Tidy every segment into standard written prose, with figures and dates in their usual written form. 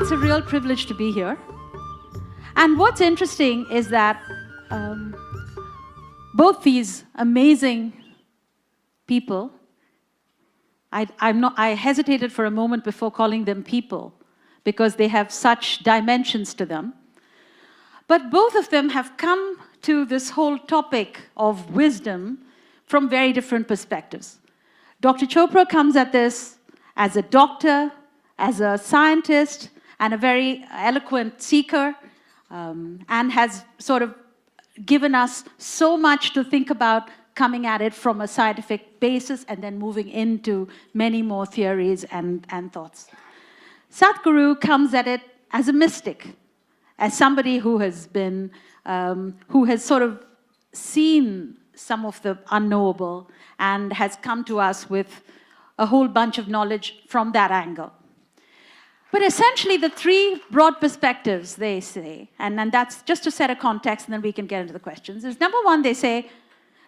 It's a real privilege to be here. And what's interesting is that both these amazing people, I hesitated for a moment before calling them people because they have such dimensions to them. But both of them have come to this whole topic of wisdom from very different perspectives. Dr. Chopra comes at this as a doctor, as a scientist, and a very eloquent seeker, and has sort of given us so much to think about, coming at it from a scientific basis and then moving into many more theories and thoughts. Sadhguru comes at it as a mystic, as somebody who has been, who has sort of seen some of the unknowable and has come to us with a whole bunch of knowledge from that angle. But essentially, the three broad perspectives, they say, and that's just to set a context, and then we can get into the questions, is number one, they say,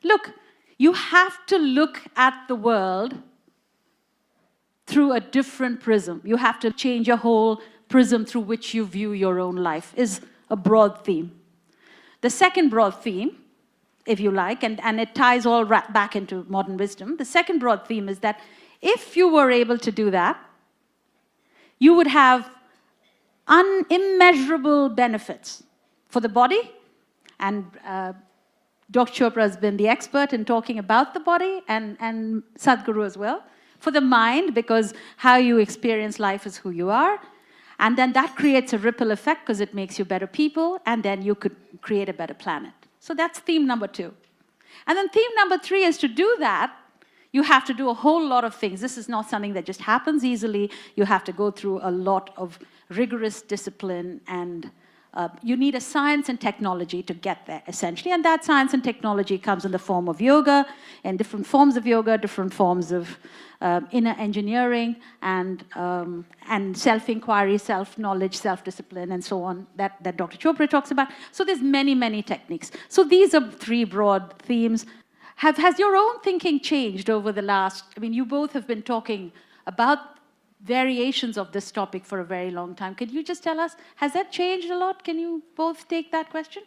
look, you have to look at the world through a different prism. You have to change your whole prism through which you view your own life, is a broad theme. The second broad theme, if you like, and it ties all back into modern wisdom, the second broad theme is that if you were able to do that, you would have unimmeasurable benefits for the body, and Dr. Chopra has been the expert in talking about the body, and Sadhguru as well, for the mind, because how you experience life is who you are, and then that creates a ripple effect because it makes you better people, and then you could create a better planet. So that's theme number two. And then theme number three is to do that, you have to do a whole lot of things. This is not something that just happens easily. You have to go through a lot of rigorous discipline, and you need a science and technology to get there, essentially. And that science and technology comes in the form of yoga, and different forms of yoga, different forms of inner engineering, and self-inquiry, self-knowledge, self-discipline, and so on, that Dr. Chopra talks about. So there's many, many techniques. So these are three broad themes. Has your own thinking changed over the last, I mean, you both have been talking about variations of this topic for a very long time. Could you just tell us, has that changed a lot? Can you both take that question?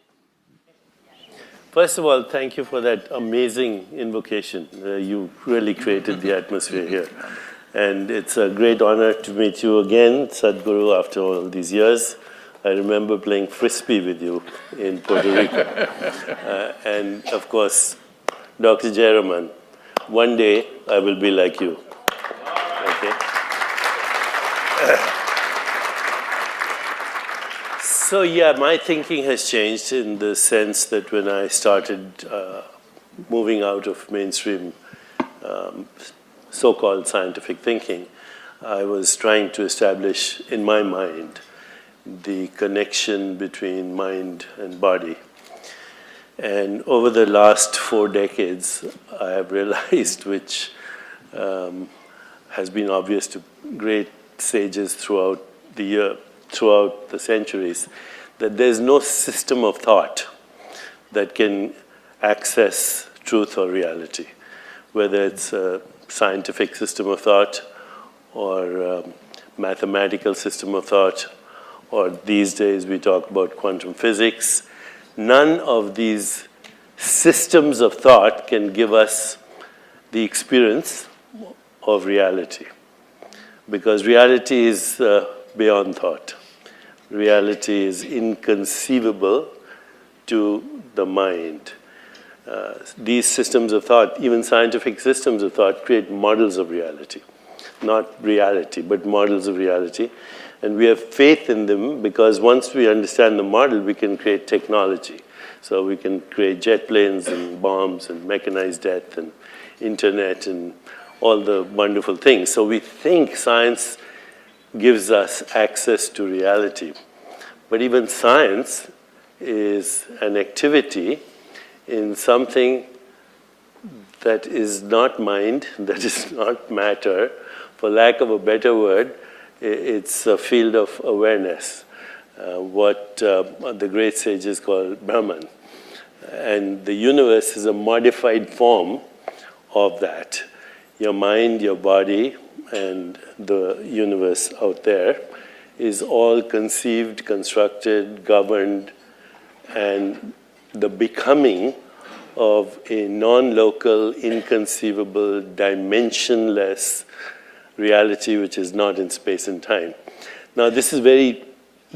First of all, thank you for that amazing invocation. You really created the atmosphere here. And it's a great honor to meet you again, Sadhguru, after all these years. I remember playing frisbee with you in Puerto Rico. And of course, Dr. Jayaraman, one day I will be like you. Okay? So yeah, my thinking has changed in the sense that when I started moving out of mainstream so-called scientific thinking, I was trying to establish in my mind the connection between mind and body. And over the last 4 decades, I have realized, which has been obvious to great sages throughout the centuries, that there's no system of thought that can access truth or reality, whether it's a scientific system of thought or a mathematical system of thought, or these days we talk about quantum physics. None of these systems of thought can give us the experience of reality, because reality is beyond thought. Reality is inconceivable to the mind. These systems of thought, even scientific systems of thought, create models of reality. Not reality, but models of reality. And we have faith in them because once we understand the model, we can create technology. So we can create jet planes and bombs and mechanized death and internet and all the wonderful things. So we think science gives us access to reality. But even science is an activity in something that is not mind, that is not matter. For lack of a better word, it's a field of awareness, what the great sages call Brahman. And the universe is a modified form of that. Your mind, your body, and the universe out there is all conceived, constructed, governed, and the becoming of a non-local, inconceivable, dimensionless reality which is not in space and time. Now, this is very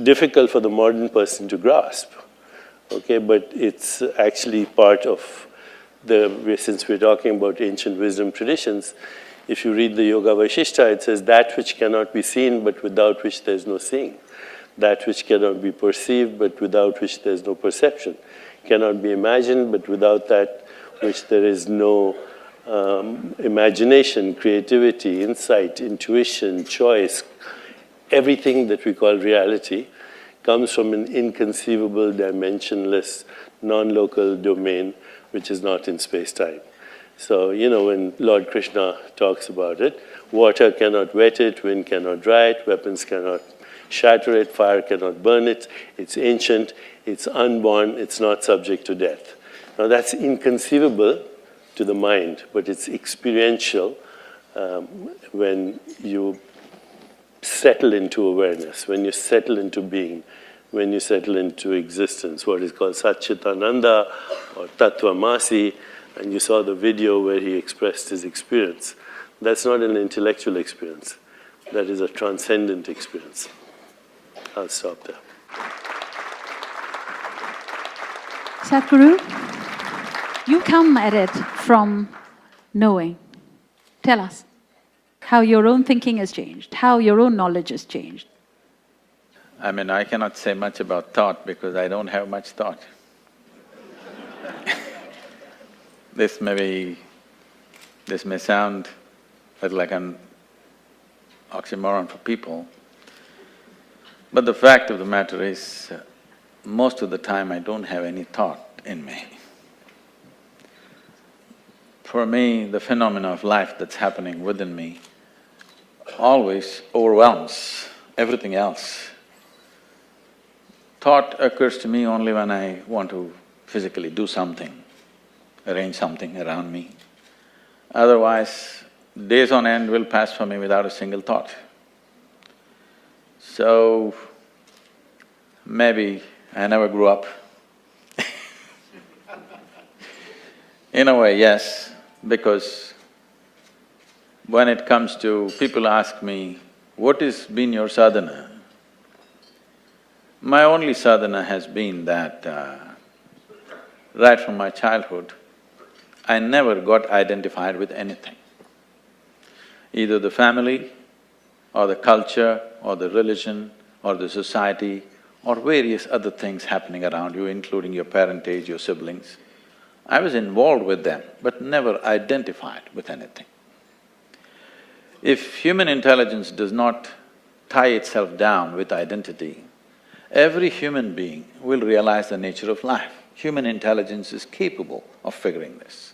difficult for the modern person to grasp, okay, but it's actually part of since we're talking about ancient wisdom traditions, if you read the Yoga Vaishishta, it says that which cannot be seen but without which there's no seeing. That which cannot be perceived but without which there's no perception. Cannot be imagined but without that which there is no imagination, creativity, insight, intuition, choice. Everything that we call reality comes from an inconceivable, dimensionless, non-local domain which is not in space-time. So, when Lord Krishna talks about it, water cannot wet it, wind cannot dry it, weapons cannot shatter it, fire cannot burn it, it's ancient, it's unborn, it's not subject to death. Now that's inconceivable to the mind, but it's experiential when you settle into awareness, when you settle into being, when you settle into existence, what is called Satchitananda or Tattvamasi, and you saw the video where he expressed his experience. That's not an intellectual experience. That is a transcendent experience. I'll stop there. Sadhguru, you come at it from knowing. Tell us how your own thinking has changed, how your own knowledge has changed. I cannot say much about thought because I don't have much thought. This may sound like an oxymoron for people, but the fact of the matter is, most of the time I don't have any thought in me. For me, the phenomena of life that's happening within me always overwhelms everything else. Thought occurs to me only when I want to physically do something, arrange something around me. Otherwise, days on end will pass for me without a single thought. So, maybe I never grew up. In a way, yes, because when it comes to… people ask me, what has been your sadhana? My only sadhana has been that right from my childhood, I never got identified with anything. Either the family, or the culture, or the religion, or the society, or various other things happening around you, including your parentage, your siblings. I was involved with them, but never identified with anything. If human intelligence does not tie itself down with identity, every human being will realize the nature of life. Human intelligence is capable of figuring this.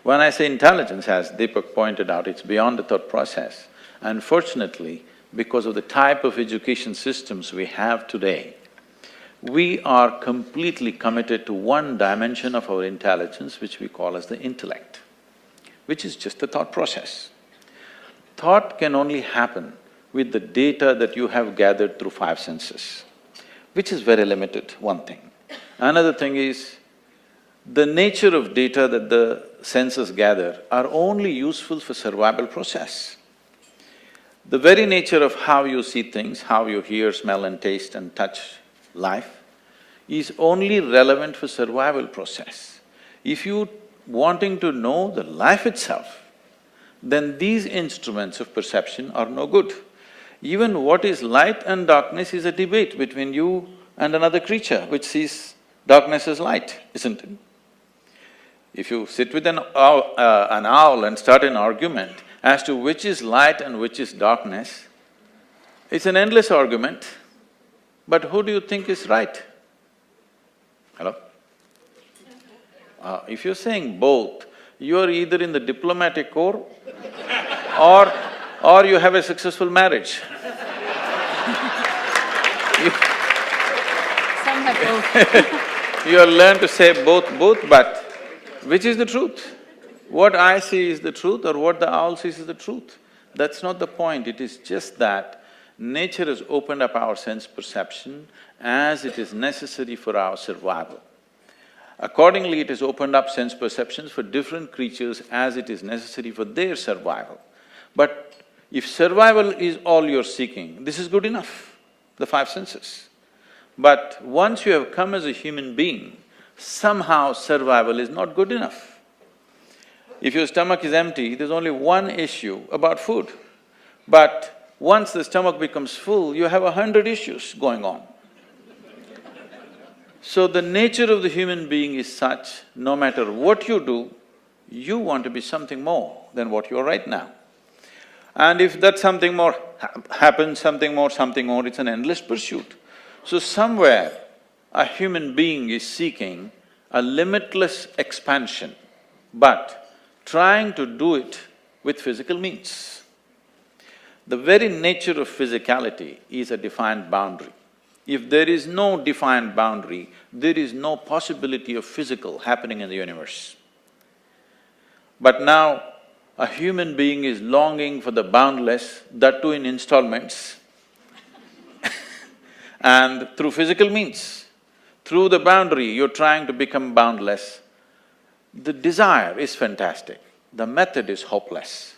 When I say intelligence, as Deepak pointed out, it's beyond the thought process. Unfortunately, because of the type of education systems we have today, we are completely committed to one dimension of our intelligence, which we call as the intellect, which is just the thought process. Thought can only happen with the data that you have gathered through five senses, which is very limited, one thing. Another thing is, the nature of data that the senses gather are only useful for survival process. The very nature of how you see things, how you hear, smell and taste and touch life is only relevant for survival process. If you wanting to know the life itself, then these instruments of perception are no good. Even what is light and darkness is a debate between you and another creature which sees darkness as light, isn't it? If you sit with an owl and start an argument as to which is light and which is darkness, it's an endless argument, but who do you think is right? Hello? If you're saying both, you are either in the diplomatic corps or you have a successful marriage. Some have both. You have learned to say both, but which is the truth? What I see is the truth or what the owl sees is the truth? That's not the point, it is just that nature has opened up our sense perception as it is necessary for our survival. Accordingly, it has opened up sense perceptions for different creatures as it is necessary for their survival. But if survival is all you're seeking, this is good enough, the five senses. But once you have come as a human being, somehow survival is not good enough. If your stomach is empty, there's only one issue about food. But once the stomach becomes full, you have 100 issues going on. So the nature of the human being is such, no matter what you do, you want to be something more than what you are right now. And if that something more happens, something more, it's an endless pursuit. So somewhere, a human being is seeking a limitless expansion, but trying to do it with physical means. The very nature of physicality is a defined boundary. If there is no defined boundary, there is no possibility of physical happening in the universe. But now, a human being is longing for the boundless, that too in installments and through physical means. Through the boundary, you're trying to become boundless. The desire is fantastic, the method is hopeless.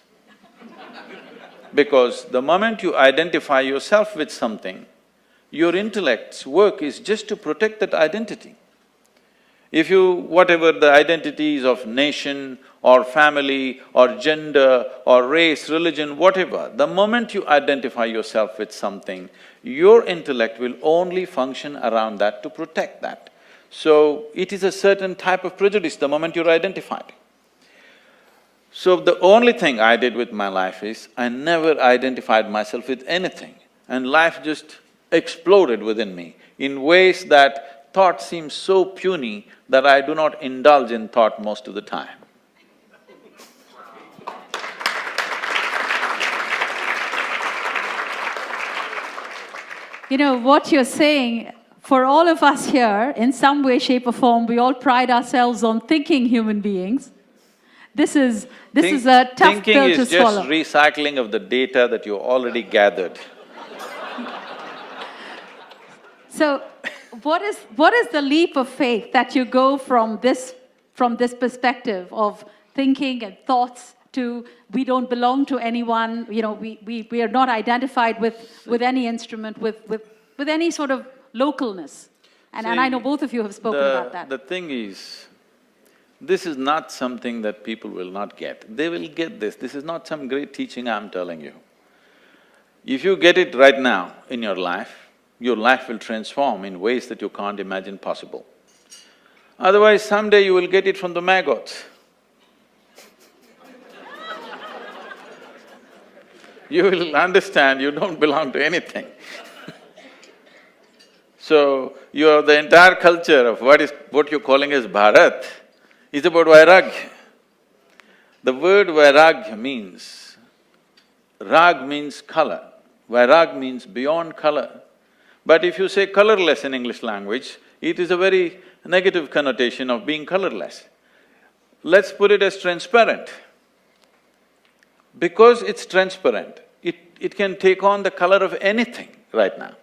Because the moment you identify yourself with something, your intellect's work is just to protect that identity. If you… whatever the identities of nation or family or gender or race, religion, whatever, the moment you identify yourself with something, your intellect will only function around that to protect that. So, it is a certain type of prejudice the moment you're identified. So, the only thing I did with my life is, I never identified myself with anything, and life just exploded within me in ways that thought seems so puny that I do not indulge in thought most of the time. You know, what you're saying, for all of us here, in some way, shape or form, we all pride ourselves on thinking human beings. This is a tough pill to swallow. Thinking is just recycling of the data that you already gathered. So, what is the leap of faith that you go from this perspective of thinking and thoughts to we don't belong to anyone, you know, we are not identified with any instrument, with any sort of localness. And I know both of you have spoken about that. The thing is, this is not something that people will not get. They will get this. This is not some great teaching I'm telling you. If you get it right now in your life will transform in ways that you can't imagine possible. Otherwise, someday you will get it from the maggots. You will understand you don't belong to anything. So, the entire culture of what you're calling as Bharat is about vairagya. The word vairagya means… rag means color, vairag means beyond color. But if you say colorless in English language, it is a very negative connotation of being colorless. Let's put it as transparent. Because it's transparent, it can take on the color of anything right now.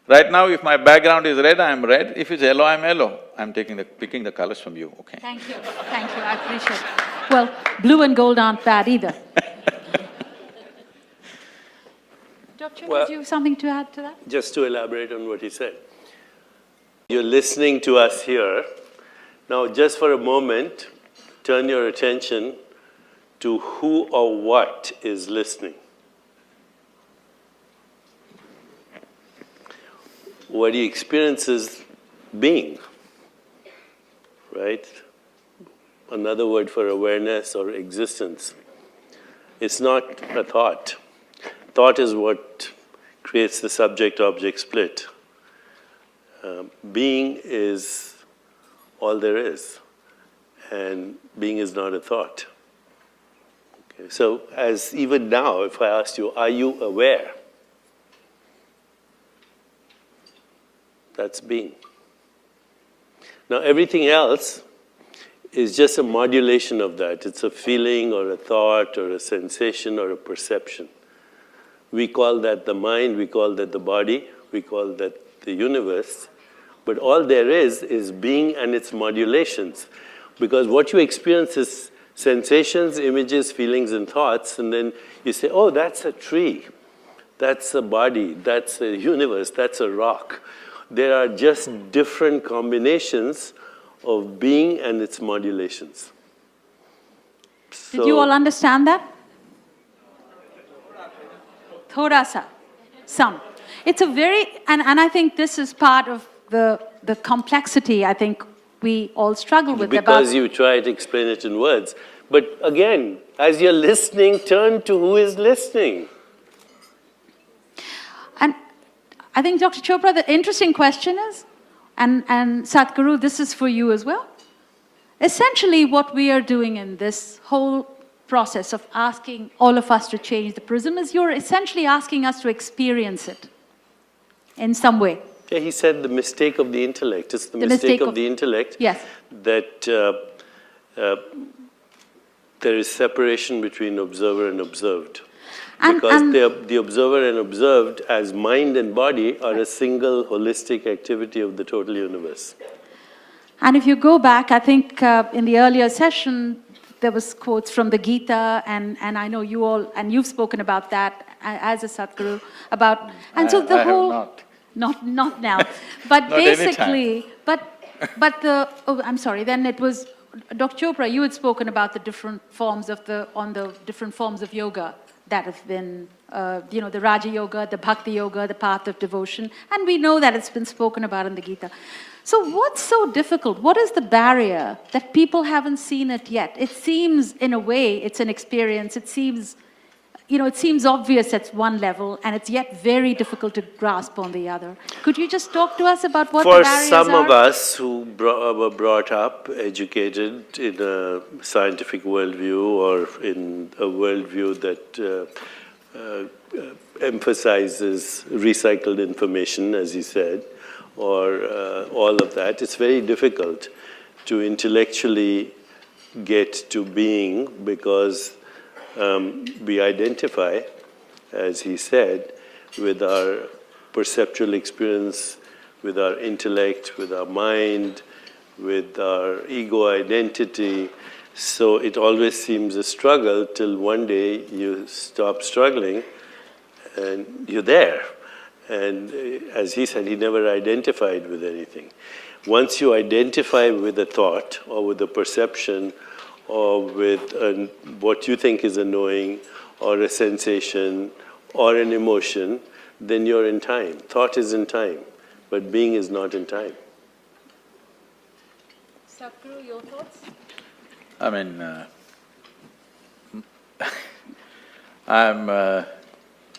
Right now, if my background is red, I'm red. If it's yellow, I'm yellow. I'm picking the colors from you, okay? Thank you, I appreciate it. Well, blue and gold aren't bad either. Dr. Well, did you have something to add to that? Just to elaborate on what he said. You're listening to us here. Now, just for a moment, turn your attention to who or what is listening. What he experiences being, right? Another word for awareness or existence. It's not a thought. Thought is what creates the subject-object split. Being is all there is, and being is not a thought. Okay, so as even now, if I asked you, are you aware? That's being. Now everything else is just a modulation of that. It's a feeling or a thought or a sensation or a perception. We call that the mind, we call that the body, we call that the universe. But all there is being and its modulations. Because what you experience is sensations, images, feelings, and thoughts, and then you say, oh, that's a tree, that's a body, that's a universe, that's a rock. There are just different combinations of being and its modulations. Did you all understand that? Thoda sa, some. It's a very, and I think this is part of the complexity I think we all struggle with. Because you try to explain it in words. But again, as you're listening, turn to who is listening. And I think, Dr. Chopra, the interesting question is, and Sadhguru, this is for you as well. Essentially, what we are doing in this whole process of asking all of us to change the prism is you're essentially asking us to experience it in some way. Yeah, he said the mistake of the intellect. It's the mistake of the intellect, yes, that there is separation between observer and observed. Because the observer and observed as mind and body are a single holistic activity of the total universe. And if you go back, I think in the earlier session, there was quotes from the Gita, and I know you all, and you've spoken about that as a Sadhguru, about, and so the whole... have not. Not now, but Not basically, but the, oh, I'm sorry, then it was, Dr. Chopra, you had spoken about the different forms of the different forms of yoga that have been, the Raja Yoga, the Bhakti Yoga, the path of devotion, and we know that it's been spoken about in the Gita. So what's so difficult? What is the barrier that people haven't seen it yet? It seems, in a way, it's an experience. It seems, it seems obvious at one level, and it's yet very difficult to grasp on the other. Could you just talk to us about what the barriers are? For some of us who were brought up, educated in a scientific worldview or in a worldview that emphasizes recycled information, as he said, or all of that, it's very difficult to intellectually get to being because we identify, as he said, with our perceptual experience, with our intellect, with our mind, with our ego identity. So it always seems a struggle till one day you stop struggling and you're there. And as he said, he never identified with anything. Once you identify with a thought or with a perception or with what you think is a knowing or a sensation or an emotion, then you're in time. Thought is in time, but being is not in time. Sadhguru, your thoughts? I mean, I'm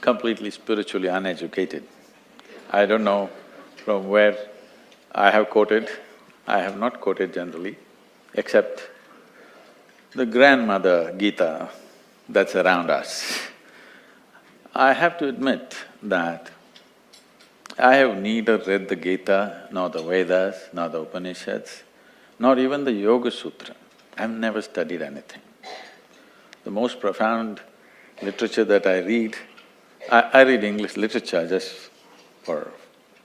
completely spiritually uneducated. I don't know from where I have quoted. I have not quoted generally, except the grandmother Gita that's around us. I have to admit that I have neither read the Gita, nor the Vedas, nor the Upanishads, nor even the Yoga Sutra. I've never studied anything. The most profound literature that I read, I read English literature just for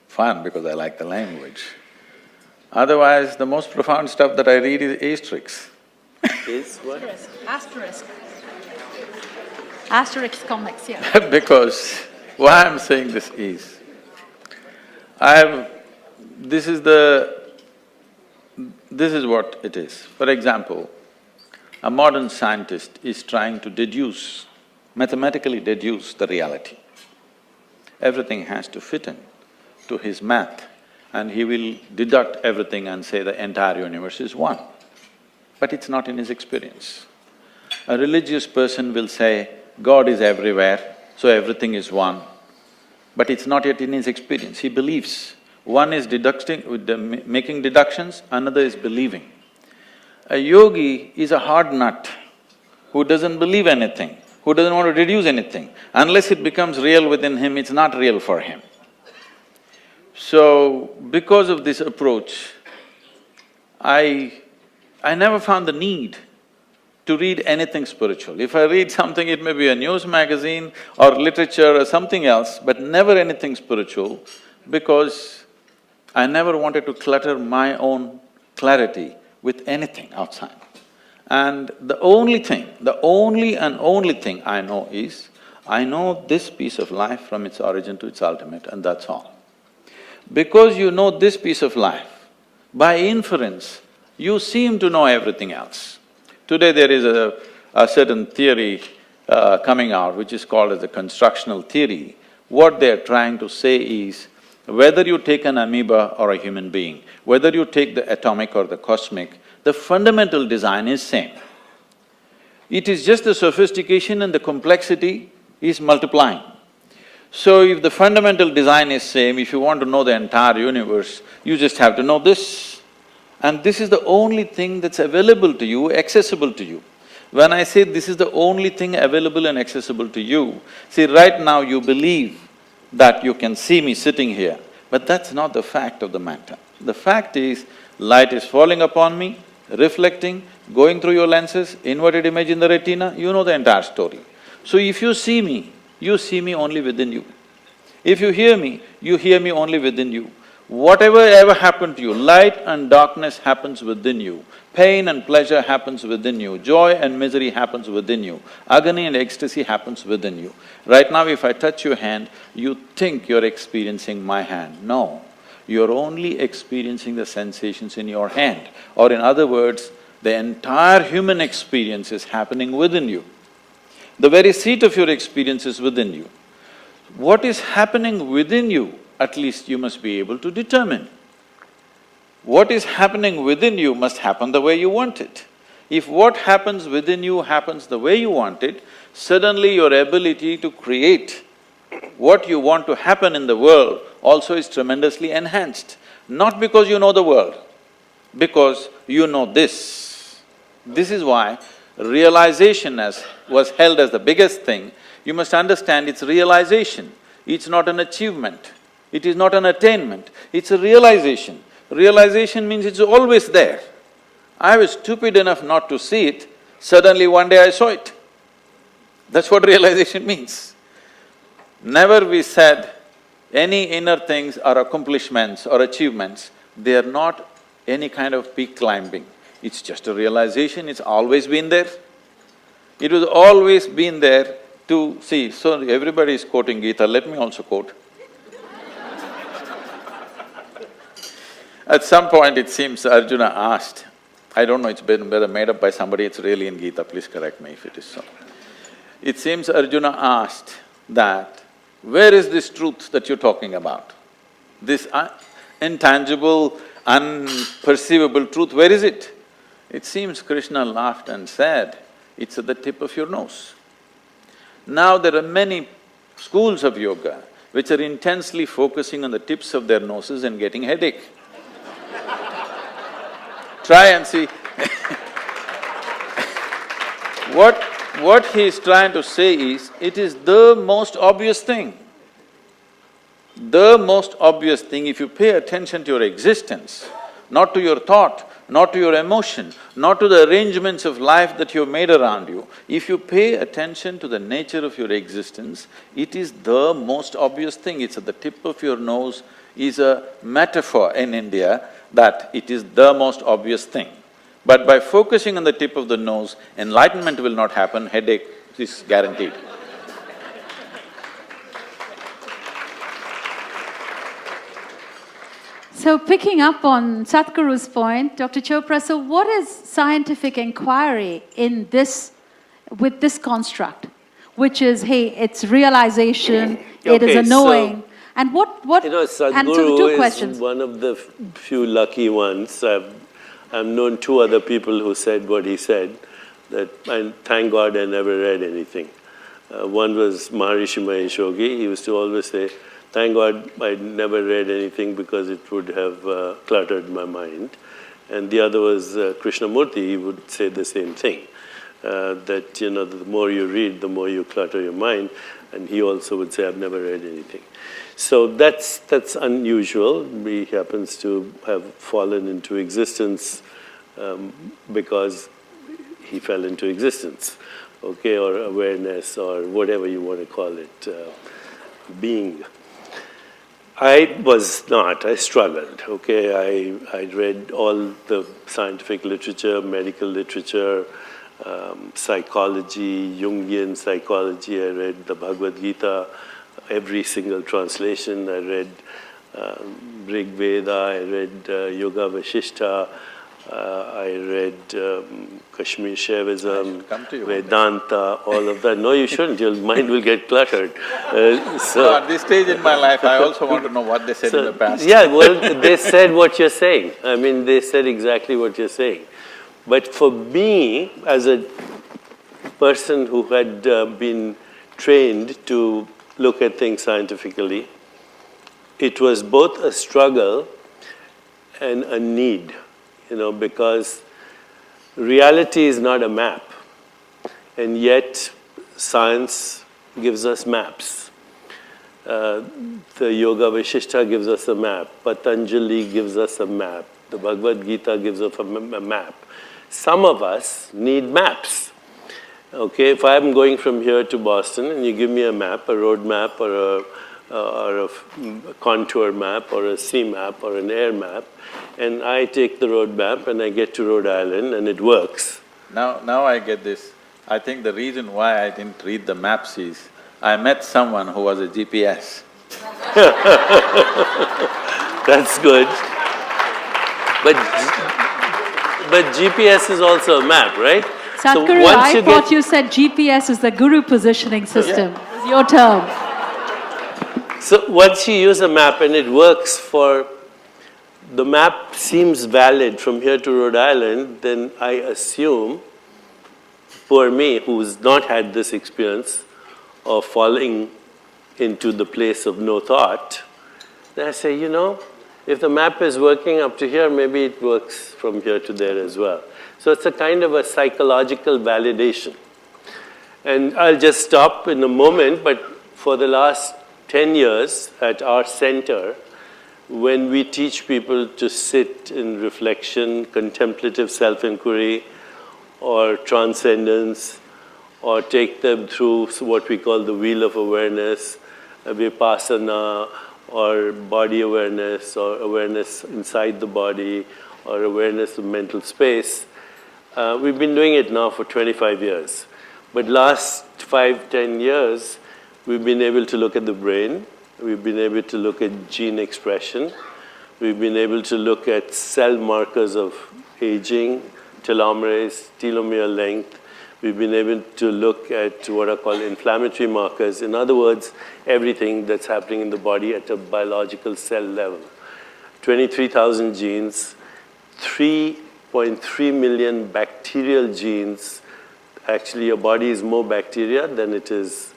fun because I like the language. Otherwise, the most profound stuff that I read is asterisks. Is what? Asterisk. Asterisk comics, yeah. Because why I'm saying this is, this is what it is. For example, a modern scientist is trying to mathematically deduce the reality. Everything has to fit in to his math, and he will deduct everything and say the entire universe is one. But it's not in his experience. A religious person will say, God is everywhere, so everything is one. But it's not yet in his experience. He believes. One is making deductions, another is believing. A yogi is a hard nut who doesn't believe anything, who doesn't want to deduce anything. Unless it becomes real within him, it's not real for him. So, because of this approach, I never found the need to read anything spiritual. If I read something, it may be a news magazine or literature or something else, but never anything spiritual, because I never wanted to clutter my own clarity with anything outside. And the only thing, the only and only thing I know is, I know this piece of life from its origin to its ultimate, and that's all. Because you know this piece of life, by inference, you seem to know everything else. Today there is a certain theory coming out which is called as the constructional theory. What they're trying to say is, whether you take an amoeba or a human being, whether you take the atomic or the cosmic, the fundamental design is same. It is just the sophistication and the complexity is multiplying. So if the fundamental design is same, if you want to know the entire universe, you just have to know this. And this is the only thing that's available to you, accessible to you. When I say this is the only thing available and accessible to you, see, right now you believe that you can see me sitting here, but that's not the fact of the matter. The fact is, light is falling upon me, reflecting, going through your lenses, inverted image in the retina, you know the entire story. So if you see me only within you. If you hear me only within you. Whatever ever happened to you, light and darkness happens within you, pain and pleasure happens within you, joy and misery happens within you, agony and ecstasy happens within you. Right now if I touch your hand, you think you're experiencing my hand. No, you're only experiencing the sensations in your hand. Or in other words, the entire human experience is happening within you. The very seat of your experience is within you. What is happening within you, at least you must be able to determine. What is happening within you must happen the way you want it. If what happens within you happens the way you want it, suddenly your ability to create what you want to happen in the world also is tremendously enhanced. Not because you know the world, because you know this. This is why realization was held as the biggest thing. You must understand it's realization, it's not an achievement. It is not an attainment, it's a realization. Realization means it's always there. I was stupid enough not to see it, suddenly one day I saw it. That's what realization means. Never we said any inner things or accomplishments or achievements, they are not any kind of peak climbing. It's just a realization, it's always been there. It was always been there to see. So everybody is quoting Gita, let me also quote. At some point it seems Arjuna asked, I don't know, it's been whether made up by somebody, it's really in Gita, please correct me if it is so. It seems Arjuna asked that, where is this truth that you're talking about? This intangible, unperceivable truth, where is it? It seems Krishna laughed and said, it's at the tip of your nose. Now there are many schools of yoga which are intensely focusing on the tips of their noses and getting headache. Try and see what he is trying to say is, it is the most obvious thing. The most obvious thing, if you pay attention to your existence, not to your thought, not to your emotion, not to the arrangements of life that you've made around you, if you pay attention to the nature of your existence, it is the most obvious thing. It's at the tip of your nose is a metaphor in India that it is the most obvious thing. But by focusing on the tip of the nose, enlightenment will not happen, headache is guaranteed. So picking up on Sadhguru's point, Dr. Chopra, so what is scientific inquiry in this, with this construct? Which is, hey, it's realization, it is a knowing. And what… You know, Sadhguru is one of the few lucky ones. I've known two other people who said what he said, that I thank God I never read anything. One was Maharishi Mahesh Yogi. He used to always say, thank God I never read anything because it would have cluttered my mind. And the other was Krishnamurti. He would say the same thing, that, you know, the more you read, the more you clutter your mind. And he also would say, I've never read anything. So that's unusual. He happens to have fallen into existence because he fell into existence, okay, or awareness, or whatever you want to call it, being. I was not, I struggled, okay. I read all the scientific literature, medical literature, psychology, Jungian psychology. I read the Bhagavad Gita, every single translation. I read Rig Veda, I read Yoga Vasishtha, I read Kashmir Shaivism, Vedanta, all of that. No, you shouldn't, your mind will get cluttered. So at this stage in my life, I also want to know what they said in the past. Yeah, well, they said what you're saying. I mean, they said exactly what you're saying. But for me, as a person who had been trained to look at things scientifically, it was both a struggle and a need, because reality is not a map, and yet science gives us maps. The Yoga Vasishtha gives us a map, Patanjali gives us a map, the Bhagavad Gita gives us a map. Some of us need maps. Okay, if I'm going from here to Boston and you give me a map, a road map, or a contour map, or a sea map, or an air map, and I take the road map and I get to Rhode Island and it works. Now I get this. I think the reason why I didn't read the maps is, I met someone who was a GPS. That's good. But GPS is also a map, right? Sadhguru, I thought you said GPS is the guru positioning system. It was your term. So once you use a map and it works the map seems valid from here to Rhode Island, then I assume, for me, who's not had this experience of falling into the place of no thought, then I say, if the map is working up to here, maybe it works from here to there as well. So it's a kind of a psychological validation. And I'll just stop in a moment, but for the last 10 years at our center, when we teach people to sit in reflection, contemplative self-inquiry, or transcendence, or take them through what we call the wheel of awareness, vipassana, or body awareness, or awareness inside the body, or awareness of mental space. We've been doing it now for 25 years. But last 5–10 years, we've been able to look at the brain, we've been able to look at gene expression, we've been able to look at cell markers of aging, telomerase, telomere length. We've been able to look at what are called inflammatory markers. In other words, everything that's happening in the body at a biological cell level. 23,000 genes, 3.3 million bacterial genes. Actually, your body is more bacteria than it is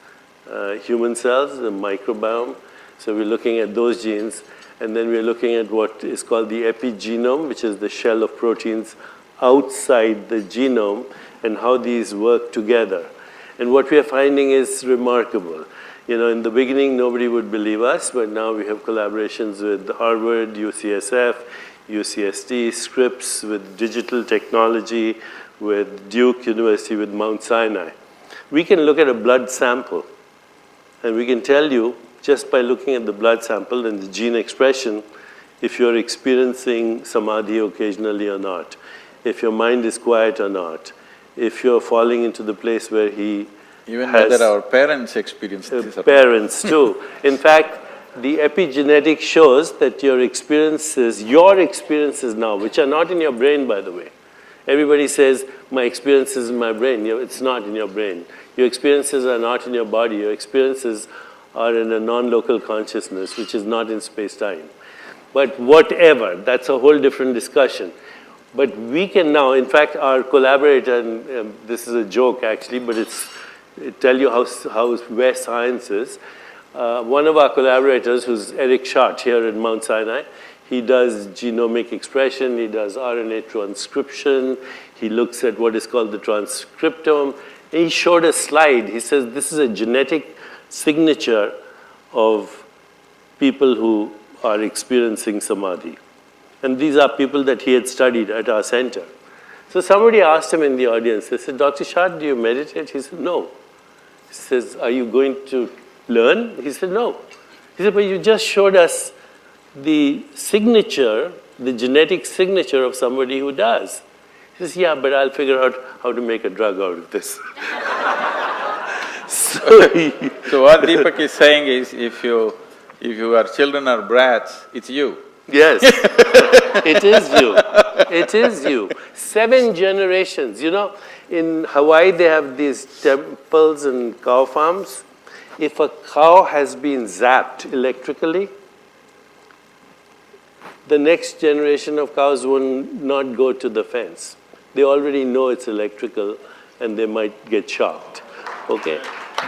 human cells, the microbiome. So we're looking at those genes. And then we're looking at what is called the epigenome, which is the shell of proteins outside the genome, and how these work together. And what we are finding is remarkable. In the beginning, nobody would believe us, but now we have collaborations with Harvard, UCSF, UCSD, Scripps, with digital technology, with Duke University, with Mount Sinai. We can look at a blood sample, and we can tell you, just by looking at the blood sample and the gene expression, if you're experiencing samadhi occasionally or not, if your mind is quiet or not, if you're falling into the place where he Even whether our parents experience this. Parents too. In fact, the epigenetic shows that your experiences now, which are not in your brain, by the way. Everybody says, my experience is in my brain. It's not in your brain. Your experiences are not in your body. Your experiences are in a non-local consciousness, which is not in space-time. But whatever, that's a whole different discussion. But we can now, in fact, our collaborator, and this is a joke actually, but it tell you where science is. One of our collaborators, who's Eric Schott here at Mount Sinai, he does genomic expression, he does RNA transcription, he looks at what is called the transcriptome. He showed a slide. He says this is a genetic signature of people who are experiencing samadhi. And these are people that he had studied at our center. So somebody asked him in the audience, they said, Dr. Shah, do you meditate? He said, no. He says, are you going to learn? He said, no. He said, but you just showed us the signature, the genetic signature of somebody who does. He says, yeah, but I'll figure out how to make a drug out of this. So what Deepak is saying is, if your children are brats, it's you. Yes, it is you. It is you. 7 generations. You know, in Hawaii they have these temples and cow farms. If a cow has been zapped electrically, the next generation of cows will not go to the fence. They already know it's electrical and they might get shocked. Okay?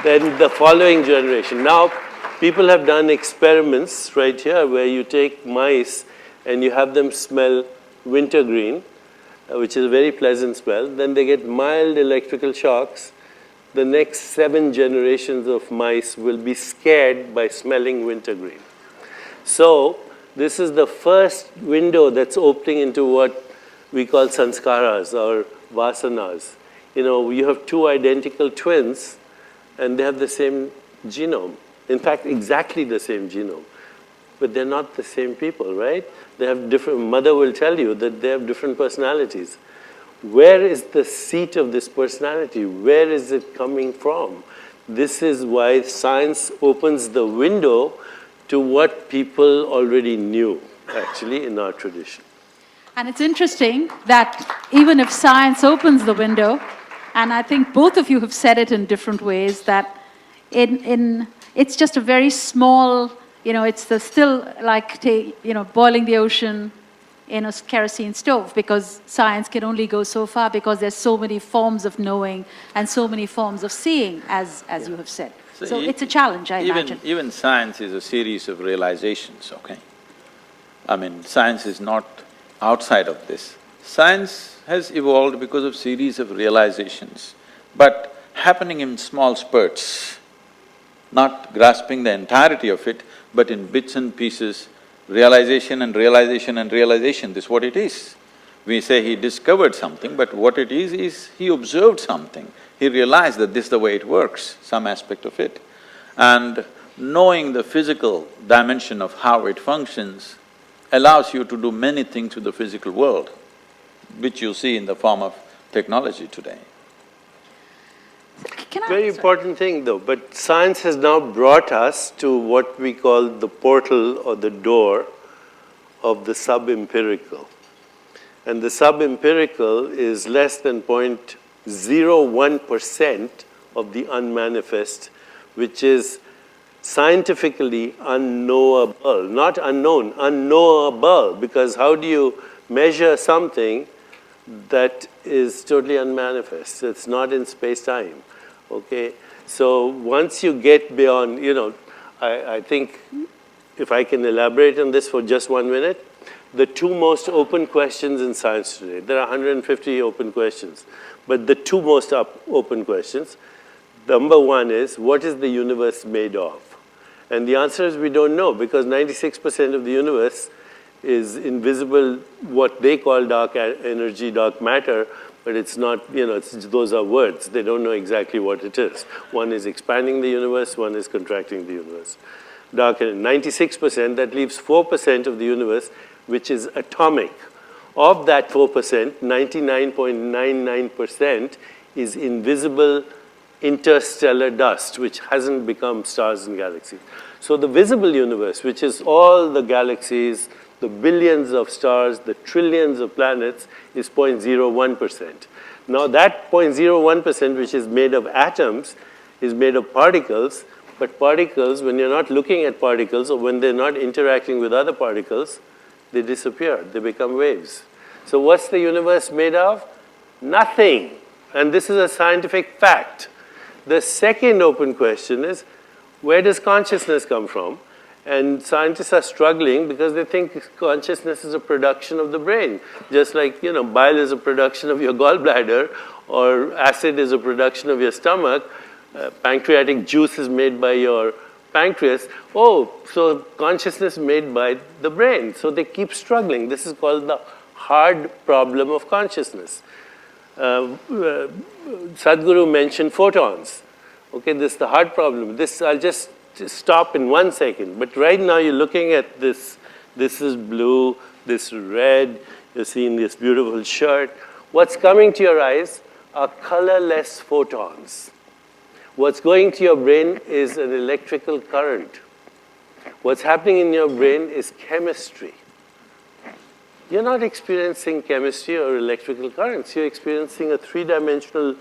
Then the following generation. Now, people have done experiments right here where you take mice and you have them smell wintergreen, which is a very pleasant smell. Then they get mild electrical shocks. The next 7 generations of mice will be scared by smelling wintergreen. So, this is the first window that's opening into what we call sanskaras or vasanas. You know, you have 2 identical twins and they have the same genome. In fact, exactly the same genome. But they're not the same people, right? They have different, mother will tell you that they have different personalities. Where is the seat of this personality? Where is it coming from? This is why science opens the window to what people already knew, actually, in our tradition. And it's interesting that even if science opens the window, and I think both of you have said it in different ways, that it's just a very small, it's still like, boiling the ocean in a kerosene stove, because science can only go so far because there's so many forms of knowing and so many forms of seeing, as you have said. So it's a challenge, I imagine. Even science is a series of realizations, okay? I mean, science is not outside of this. Science has evolved because of series of realizations, but happening in small spurts, not grasping the entirety of it, but in bits and pieces, realization and realization and realization, this is what it is. We say he discovered something, but what it is he observed something. He realized that this is the way it works, some aspect of it. And knowing the physical dimension of how it functions allows you to do many things with the physical world, which you see in the form of technology today. Very important thing though, but science has now brought us to what we call the portal or the door of the sub-empirical. And the sub-empirical is less than 0.01% of the unmanifest, which is scientifically unknowable, not unknown, unknowable, because how do you measure something that is totally unmanifest? It's not in space-time, okay? So once you get beyond, I think if I can elaborate on this for just 1 minute, the 2 most open questions in science today, there are 150 open questions, but the 2 most open questions, number 1 is, what is the universe made of? And the answer is we don't know, because 96% of the universe is invisible, what they call dark energy, dark matter, but it's not, those are words. They don't know exactly what it is. One is expanding the universe, one is contracting the universe. Dark energy, 96%, that leaves 4% of the universe, which is atomic. Of that 4%, 99.99% is invisible interstellar dust, which hasn't become stars and galaxies. So the visible universe, which is all the galaxies, the billions of stars, the trillions of planets, is 0.01%. Now that 0.01%, which is made of atoms, is made of particles, but particles, when you're not looking at particles or when they're not interacting with other particles, they disappear, they become waves. So what's the universe made of? Nothing. And this is a scientific fact. The second open question is, where does consciousness come from? And scientists are struggling because they think consciousness is a production of the brain. Just like, bile is a production of your gallbladder, or acid is a production of your stomach, pancreatic juice is made by your pancreas. Oh, so consciousness made by the brain. So they keep struggling. This is called the hard problem of consciousness. Sadhguru mentioned photons. Okay, this is the hard problem. This I'll just stop in 1 second. But right now you're looking at this. This is blue, this is red. You're seeing this beautiful shirt. What's coming to your eyes are colorless photons. What's going to your brain is an electrical current. What's happening in your brain is chemistry. You're not experiencing chemistry or electrical currents. You're experiencing a three-dimensional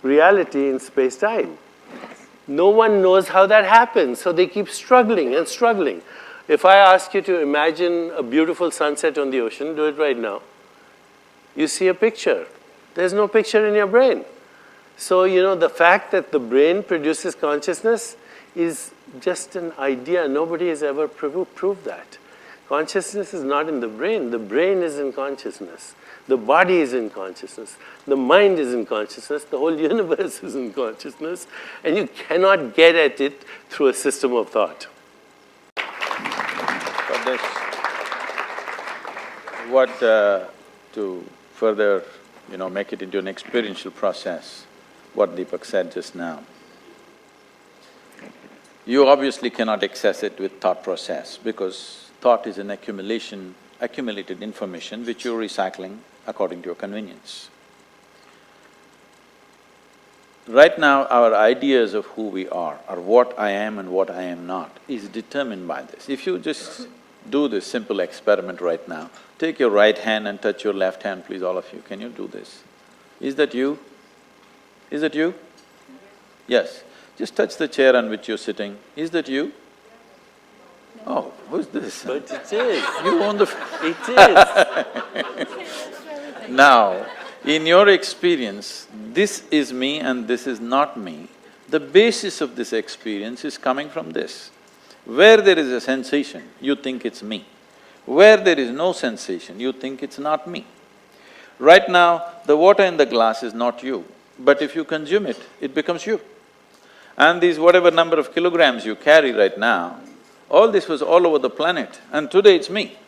reality in space-time. No one knows how that happens, so they keep struggling and struggling. If I ask you to imagine a beautiful sunset on the ocean, do it right now. You see a picture. There's no picture in your brain. So, the fact that the brain produces consciousness is just an idea. Nobody has ever proved that. Consciousness is not in the brain. The brain is in consciousness. The body is in consciousness. The mind is in consciousness. The whole universe is in consciousness. And you cannot get at it through a system of thought. To further, make it into an experiential process, what Deepak said just now. You obviously cannot access it with thought process because thought is an accumulated information which you're recycling according to your convenience. Right now, our ideas of who we are, or what I am and what I am not, is determined by this. If you just do this simple experiment right now, take your right hand and touch your left hand, please, all of you. Can you do this? Is that you? Is that you? Yes. Just touch the chair on which you're sitting. Is that you? Oh, who's this? But it is. You own the… It is. Now, in your experience, this is me and this is not me. The basis of this experience is coming from this. Where there is a sensation, you think it's me. Where there is no sensation, you think it's not me. Right now, the water in the glass is not you, but if you consume it, it becomes you. And these whatever number of kilograms you carry right now, all this was all over the planet, and today it's me.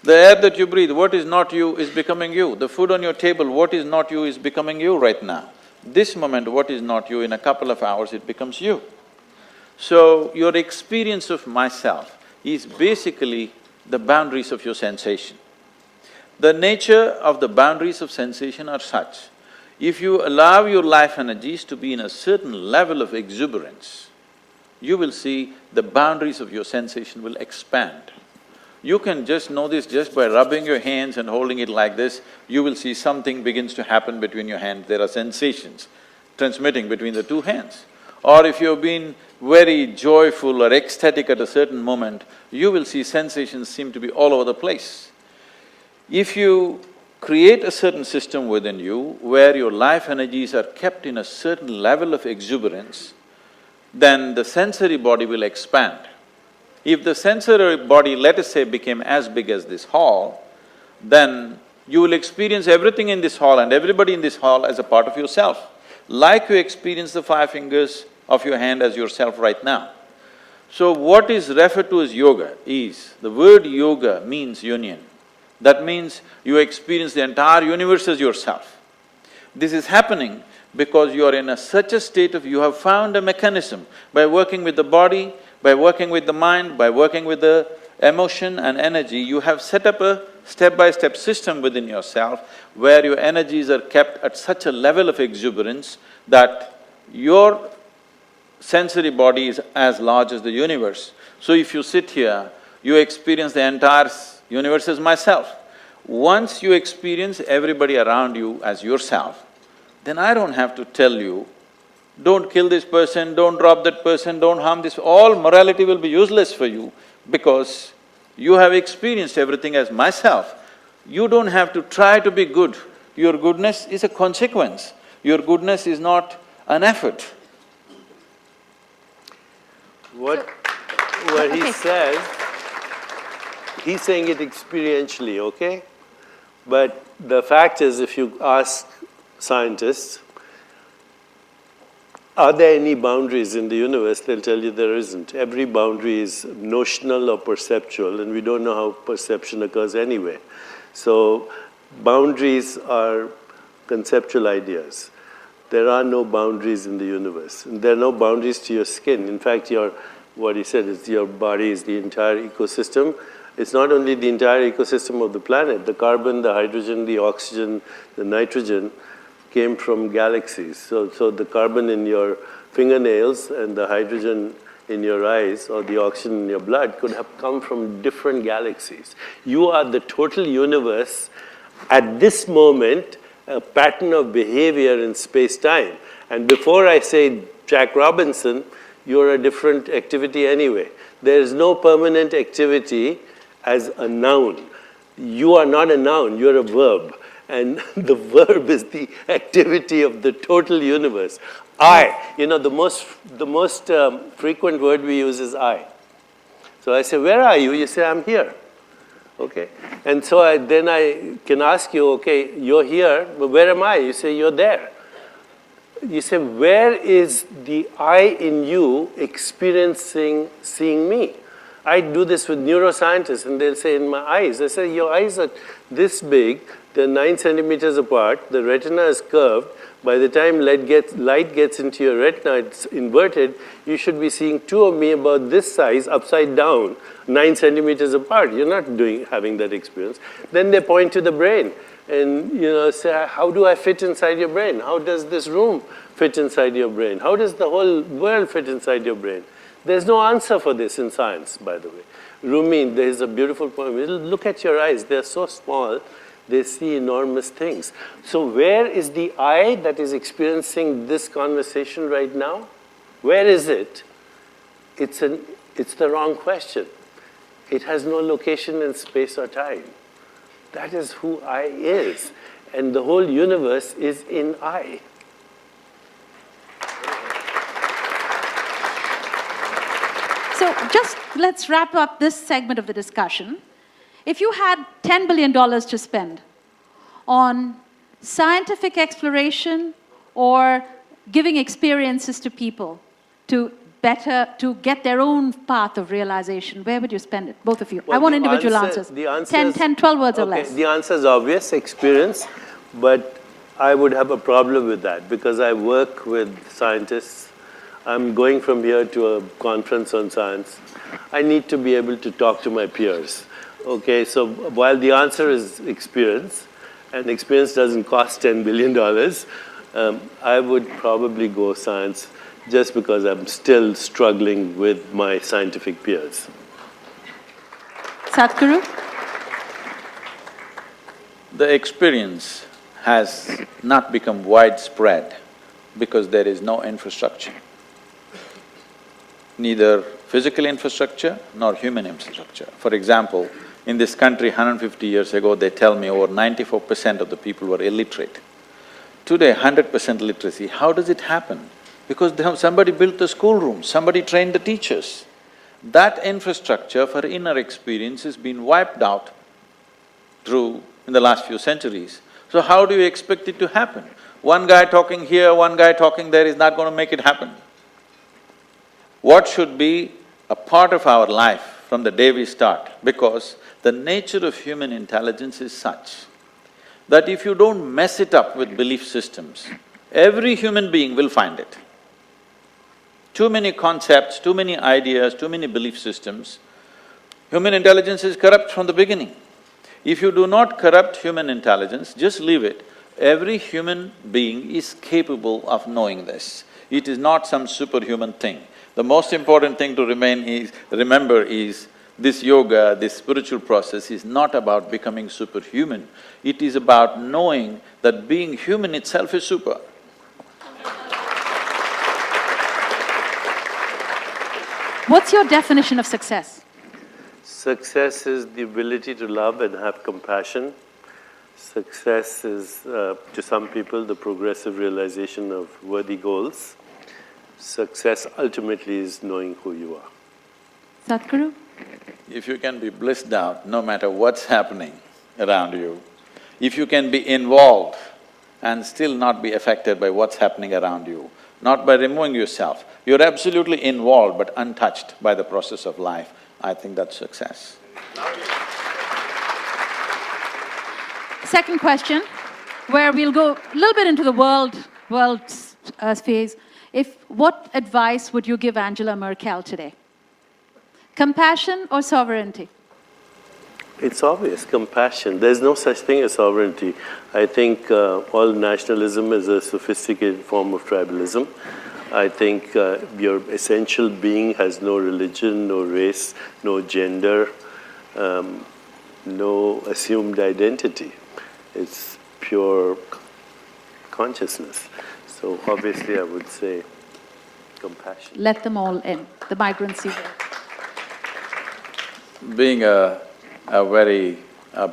The air that you breathe, what is not you is becoming you. The food on your table, what is not you is becoming you right now. This moment, what is not you, in a couple of hours it becomes you. So, your experience of myself is basically the boundaries of your sensation. The nature of the boundaries of sensation are such, if you allow your life energies to be in a certain level of exuberance, you will see the boundaries of your sensation will expand. You can just know this just by rubbing your hands and holding it like this, you will see something begins to happen between your hands. There are sensations transmitting between the two hands. Or if you've been very joyful or ecstatic at a certain moment, you will see sensations seem to be all over the place. If you create a certain system within you where your life energies are kept in a certain level of exuberance, then the sensory body will expand. If the sensory body, let us say, became as big as this hall, then you will experience everything in this hall and everybody in this hall as a part of yourself, like you experience the 5 fingers of your hand as yourself right now. So what is referred to as yoga is, the word yoga means union. That means you experience the entire universe as yourself. This is happening because you are in such a state of… you have found a mechanism by working with the body, by working with the mind, by working with the emotion and energy, you have set up a step-by-step system within yourself where your energies are kept at such a level of exuberance that your sensory body is as large as the universe. So if you sit here, you experience the entire universe as myself. Once you experience everybody around you as yourself, then I don't have to tell you, don't kill this person, don't drop that person, don't harm this… all morality will be useless for you because you have experienced everything as myself. You don't have to try to be good. Your goodness is a consequence. Your goodness is not an effort. What he says, he's saying it experientially, okay? But the fact is, if you ask scientists, are there any boundaries in the universe, they'll tell you there isn't. Every boundary is notional or perceptual, and we don't know how perception occurs anyway. So, boundaries are conceptual ideas. There are no boundaries in the universe. And there are no boundaries to your skin. In fact, what he said is your body is the entire ecosystem. It's not only the entire ecosystem of the planet. The carbon, the hydrogen, the oxygen, the nitrogen came from galaxies. So the carbon in your fingernails and the hydrogen in your eyes or the oxygen in your blood could have come from different galaxies. You are the total universe at this moment, a pattern of behavior in space-time. And before I say Jack Robinson, you're a different activity anyway. There is no permanent activity as a noun. You are not a noun, you're a verb. And the verb is the activity of the total universe. I, the most frequent word we use is I. So I say, where are you? You say, I'm here. Okay. And so then I can ask you, okay, you're here, but where am I? You say, you're there. You say, where is the I in you experiencing seeing me? I do this with neuroscientists, and they'll say, in my eyes. I say, your eyes are this big, they're 9 centimeters apart, the retina is curved. By the time light gets into your retina, it's inverted, you should be seeing two of me about this size, upside down, 9 centimeters apart. You're not having that experience. Then they point to the brain and say, how do I fit inside your brain? How does this room fit inside your brain? How does the whole world fit inside your brain? There's no answer for this in science, by the way. Rumi, there is a beautiful poem. Look at your eyes. They're so small, they see enormous things. So where is the I that is experiencing this conversation right now? Where is it? It's the wrong question. It has no location in space or time. That is who I is. And the whole universe is in I. So just let's wrap up this segment of the discussion. If you had $10 billion to spend on scientific exploration or giving experiences to people to get their own path of realization, where would you spend it? Both of you. Well, I want individual answers. The answer 10, 12 words or okay, less. The answer is obvious, experience, but I would have a problem with that because I work with scientists. I'm going from here to a conference on science. I need to be able to talk to my peers. Okay, so while the answer is experience, and experience doesn't cost $10 billion, I would probably go science just because I'm still struggling with my scientific peers. Sadhguru? The experience has not become widespread because there is no infrastructure. Neither physical infrastructure nor human infrastructure. For example, in this country 150 years ago, they tell me over 94% of the people were illiterate. Today, 100% literacy. How does it happen? Because somebody built the schoolroom, somebody trained the teachers. That infrastructure for inner experience has been wiped out in the last few centuries. So how do you expect it to happen? One guy talking here, one guy talking there is not going to make it happen. What should be a part of our life from the day we start? Because the nature of human intelligence is such that if you don't mess it up with belief systems, every human being will find it. Too many concepts, too many ideas, too many belief systems, human intelligence is corrupt from the beginning. If you do not corrupt human intelligence, just leave it. Every human being is capable of knowing this. It is not some superhuman thing. The most important thing to remember is this yoga, this spiritual process is not about becoming superhuman. It is about knowing that being human itself is super. What's your definition of success? Success is the ability to love and have compassion. Success is, to some people, the progressive realization of worthy goals. Success ultimately is knowing who you are. Sadhguru? If you can be blissed out no matter what's happening around you, if you can be involved and still not be affected by what's happening around you, not by removing yourself, you're absolutely involved but untouched by the process of life, I think that's success. Second question, where we'll go a little bit into the world phase. What advice would you give Angela Merkel today? Compassion or sovereignty? It's obvious, compassion. There's no such thing as sovereignty. I think all nationalism is a sophisticated form of tribalism. I think your essential being has no religion, no race, no gender, no assumed identity. It's pure consciousness. So obviously I would say compassion. Let them all in, the migrants you will. Being a very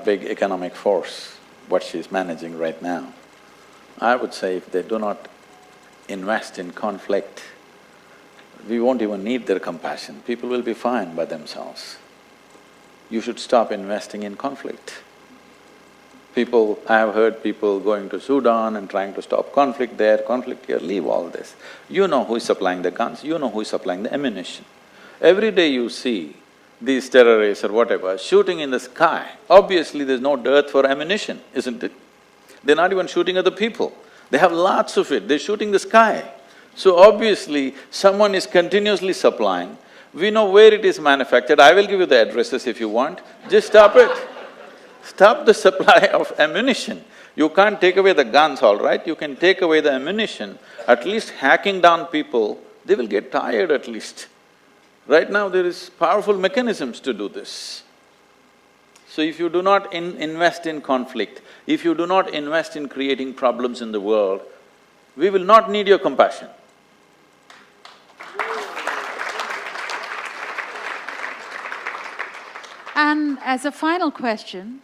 big economic force, what she's managing right now, I would say if they do not invest in conflict, we won't even need their compassion. People will be fine by themselves. You should stop investing in conflict. I have heard people going to Sudan and trying to stop conflict there, conflict here, leave all this. You know who is supplying the guns, you know who is supplying the ammunition. Every day you see these terrorists or whatever shooting in the sky, obviously there's no dearth for ammunition, isn't it? They're not even shooting at the people. They have lots of it, they're shooting the sky. So obviously, someone is continuously supplying. We know where it is manufactured. I will give you the addresses if you want. Just stop it. Stop the supply of ammunition. You can't take away the guns, all right? You can take away the ammunition. At least hacking down people, they will get tired at least. Right now, there is powerful mechanisms to do this. So if you do not invest in conflict, if you do not invest in creating problems in the world, we will not need your compassion. And as a final question,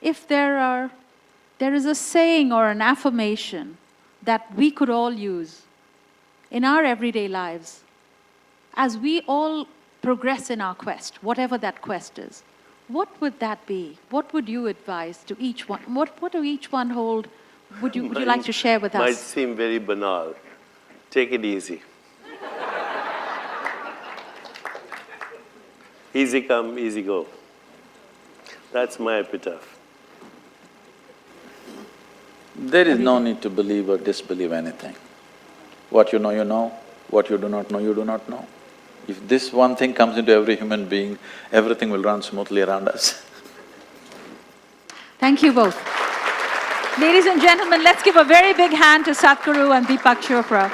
if there is a saying or an affirmation that we could all use in our everyday lives, as we all progress in our quest, whatever that quest is, what would that be? What would you advise to each one? What do each one hold? Would you like to share with us? Might seem very banal. Take it easy. Easy come, easy go. That's my epitaph. There is no need to believe or disbelieve anything. What you know, what you do not know, you do not know. If this one thing comes into every human being, everything will run smoothly around us. Thank you both. Ladies and gentlemen, let's give a very big hand to Sadhguru and Deepak Chopra.